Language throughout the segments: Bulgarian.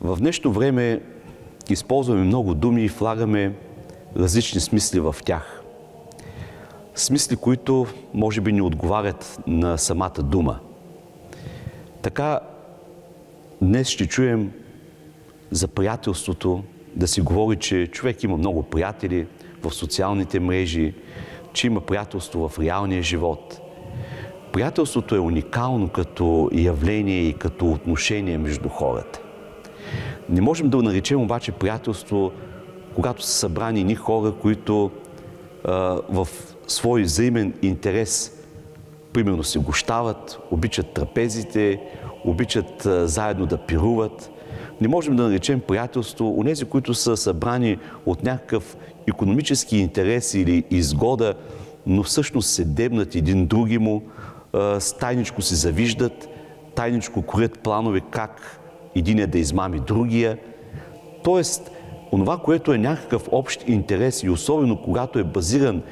В днешно време използваме много думи и влагаме различни смисли в тях. Смисли, които може би не отговарят на самата дума. Така, днес ще чуем за приятелството, да си говори, че човек има много приятели в социалните мрежи, че има приятелство в реалния живот. Приятелството е уникално като явление и като отношение между хората. Не можем да го наречем обаче приятелство, когато са събрани едни хора, които в свой взаимен интерес примерно се гощават, обичат трапезите, обичат заедно да пируват. Не можем да наречем приятелство онези, които са събрани от някакъв икономически интерес или изгода, но всъщност се дебнат един други му, тайничко се завиждат, тайничко кроят планове как единия да измами другия. Тоест, онова, което е някакъв общ интерес и особено когато е базиран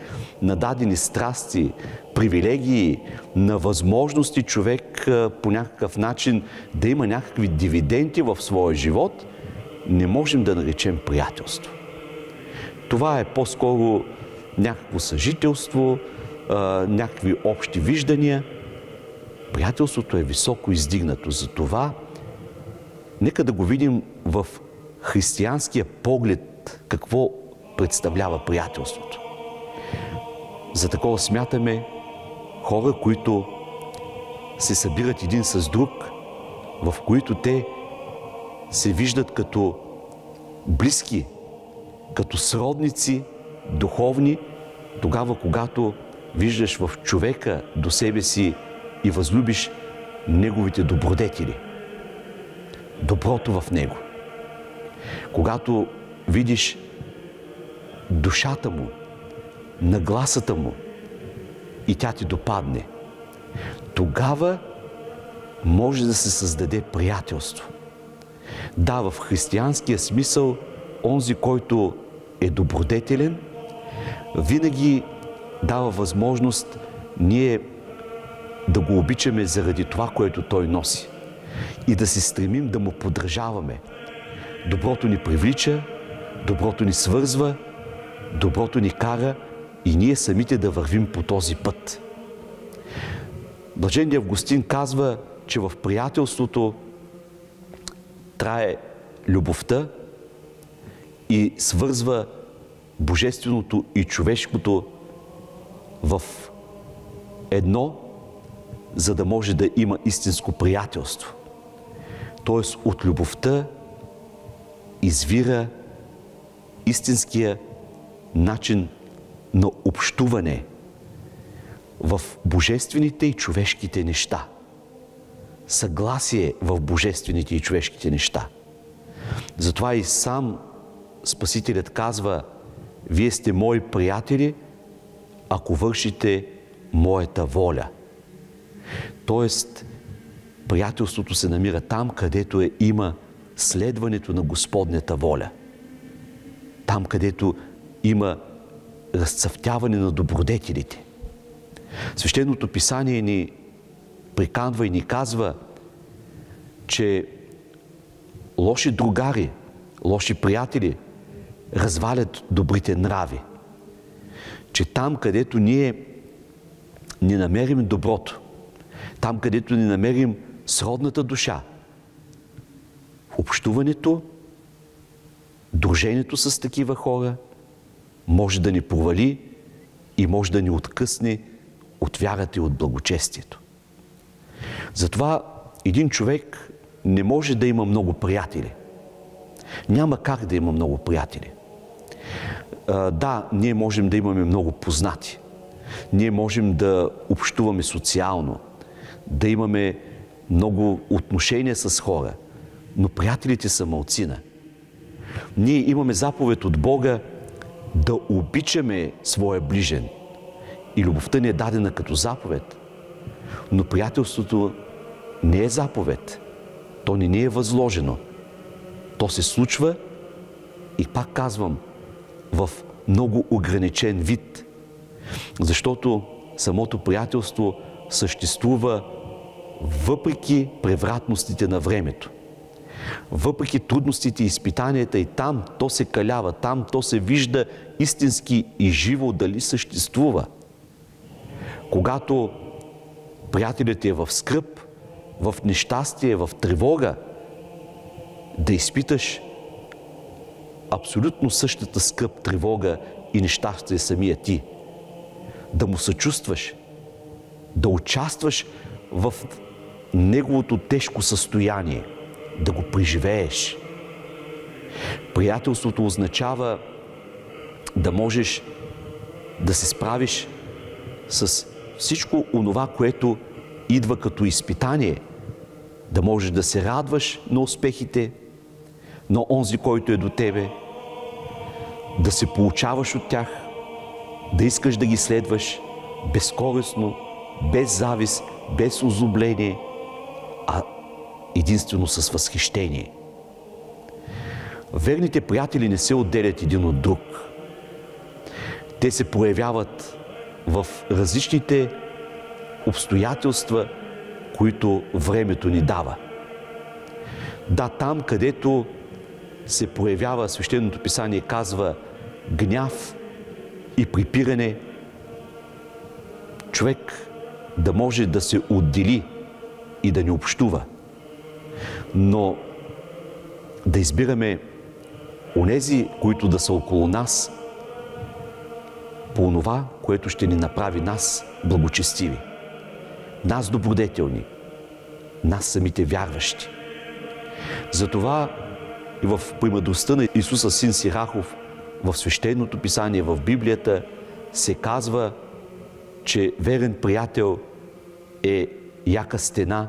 на дадени страсти, привилегии, на възможности човек по някакъв начин да има някакви дивиденти в своя живот, не можем да наречем приятелство. Това е по-скоро някакво съжителство, някакви общи виждания. Приятелството е високо издигнато. Затова нека да го видим в християнския поглед какво представлява приятелството. За такова смятаме хора, които се събират един с друг, в които те се виждат като близки, като сродници, духовни, тогава когато виждаш в човека до себе си и възлюбиш неговите добродетели, доброто в него. Когато видиш душата му, нагласата му и тя ти допадне, тогава може да се създаде приятелство. Да, в християнския смисъл, онзи, който е добродетелен, винаги дава възможност ние да го обичаме заради това, което той носи и да се стремим да му подражаваме. Доброто ни привлича, доброто ни свързва, доброто ни кара и ние самите да вървим по този път. Блажен Августин казва, че в приятелството трае любовта и свързва божественото и човешкото в едно, за да може да има истинско приятелство. Тоест от любовта извира истинския начин на общуване в божествените и човешките неща. Съгласие в божествените и човешките неща. Затова и сам Спасителят казва: вие сте мои приятели, ако вършите моята воля. Тоест, приятелството се намира там, където има следването на Господнята воля. Там, където има разцъфтяване на добродетелите. Свещеното писание ни приканва и ни казва, че лоши другари, лоши приятели развалят добрите нрави. Че там, където ние не намерим доброто, там, където не намерим сродната душа, общуването, дружението с такива хора може да ни провали и може да ни откъсне от вярата и от благочестието. Затова един човек не може да има много приятели. Няма как да има много приятели. Да, ние можем да имаме много познати. Ние можем да общуваме социално, да имаме много отношения с хора, но приятелите са малцина. Ние имаме заповед от Бога да обичаме своя ближен. И любовта ни е дадена като заповед. Но приятелството не е заповед. То не е възложено. То се случва и пак казвам, в много ограничен вид. Защото самото приятелство съществува въпреки превратностите на времето. Въпреки трудностите и изпитанията, и там то се калява, там то се вижда истински и живо дали съществува. Когато приятелят е в скръб, в нещастие, в тревога, да изпиташ абсолютно същата скръб, тревога и нещастие самия ти. Да му съчувстваш, да участваш в неговото тежко състояние, да го преживееш. Приятелството означава да можеш да се справиш с всичко онова, което идва като изпитание, да можеш да се радваш на успехите, на онзи, който е до тебе, да се получаваш от тях, да искаш да ги следваш безкористно, без завист, без озлобление, а единствено с възхищение. Верните приятели не се отделят един от друг. Те се проявяват в различните обстоятелства, които времето ни дава. Да, там, където се проявява, Свещеното писание казва, гняв и припиране, човек да може да се отдели и да не общува. Но да избираме онези, които да са около нас, по онова, което ще ни направи нас благочестиви, нас добродетелни, нас самите вярващи. Затова и в премъдростта на Исуса син Сирахов, в Свещеното писание, в Библията, се казва, че верен приятел е яка стена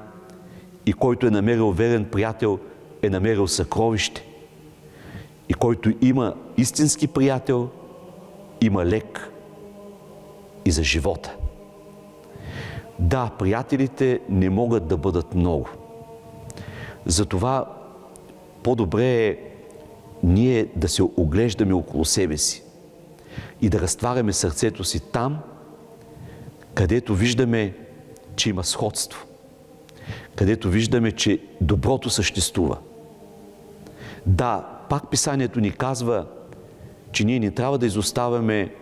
и който е намерил верен приятел, е намерил съкровище. И който има истински приятел, има лек и за живота. Да, приятелите не могат да бъдат много. Затова по-добре е ние да се оглеждаме около себе си и да разтваряме сърцето си там, където виждаме, че има сходство, където виждаме, че доброто съществува. Да, пак Писанието ни казва, че ние не трябва да изоставяме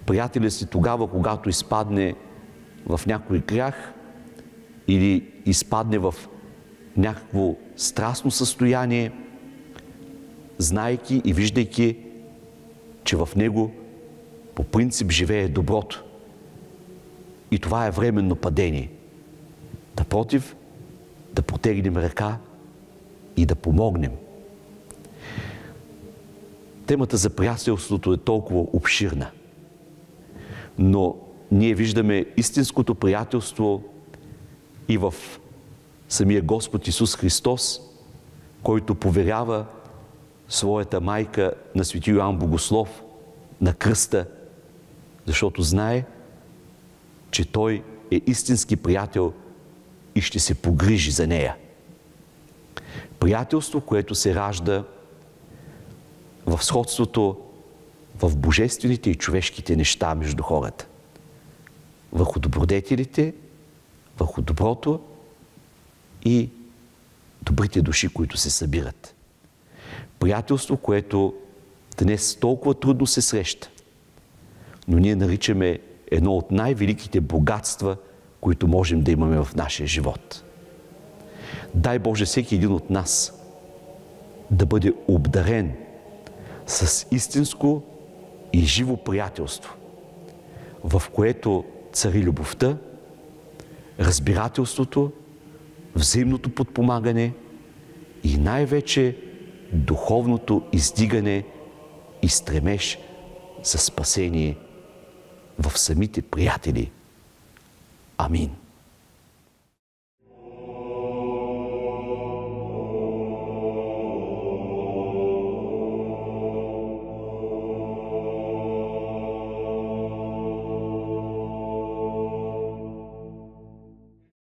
приятеля си тогава, когато изпадне в някой грях или изпадне в някакво страстно състояние, знаейки и виждайки, че в него по принцип живее доброто. И това е временно падение. Напротив, да протегнем ръка и да помогнем. Темата за приятелството е толкова обширна, но ние виждаме истинското приятелство и в самия Господ Исус Христос, който поверява своята майка на свети Йоан Богослов на кръста, защото знае, че той е истински приятел и ще се погрижи за нея. Приятелство, което се ражда в сходството в божествените и човешките неща между хората. Върху добродетелите, върху доброто и добрите души, които се събират. Приятелство, което днес толкова трудно се среща, но ние наричаме едно от най-великите богатства, които можем да имаме в нашия живот. Дай Боже всеки един от нас да бъде обдарен с истинско и живо приятелство, в което цари любовта, разбирателството, взаимното подпомагане и най-вече духовното издигане и стремеж за спасение в самите приятели. Амин.